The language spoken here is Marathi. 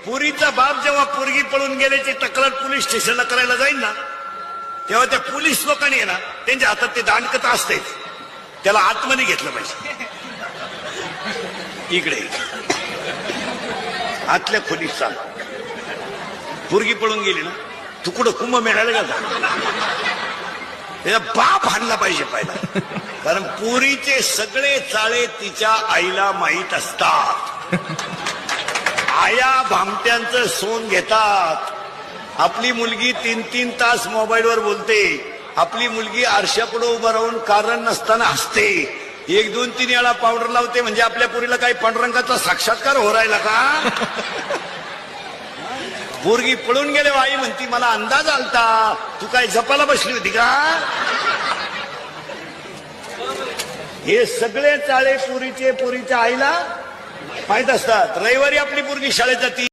पुरीचा बाप जेव्हा पोरगी पळून गेल्याची तक्रार पोलीस स्टेशनला करायला जाईल ना, तेव्हा त्या पोलीस लोकांनी आहे ना, त्यांच्या हातात ते दांडकं असते, त्याला आतमध्ये घेतलं पाहिजे. इकडे आतल्या खोलीत चाल. पोरगी पळून गेली ना, तू कुठं कुंभमेळ्याला गेला, त्याचा बाप हाणला पाहिजे पहिला. कारण पुरीचे सगळे चाळे तिच्या आईला माहीत असतात. आया भामट्यांचं सोन घेतात. आपली मुलगी 3-3 तास मोबाईलवर बोलते. आपली मुलगी आरशापुढे उभं राहून कारण नसताना हसते. 1-2-3 वेळा पावडर लावते. म्हणजे आपल्या पुरीला काही पांडुरंगाचा साक्षात्कार हो राहिला का? पोरगी पळून गेले, आई म्हणती मला अंदाज आलता, तू काय झपाला बसली होती का? हे सगळे चाळे पुरीच्या आईला माहित असतात. रविवारी आपली पोरगी शाळेत जाती.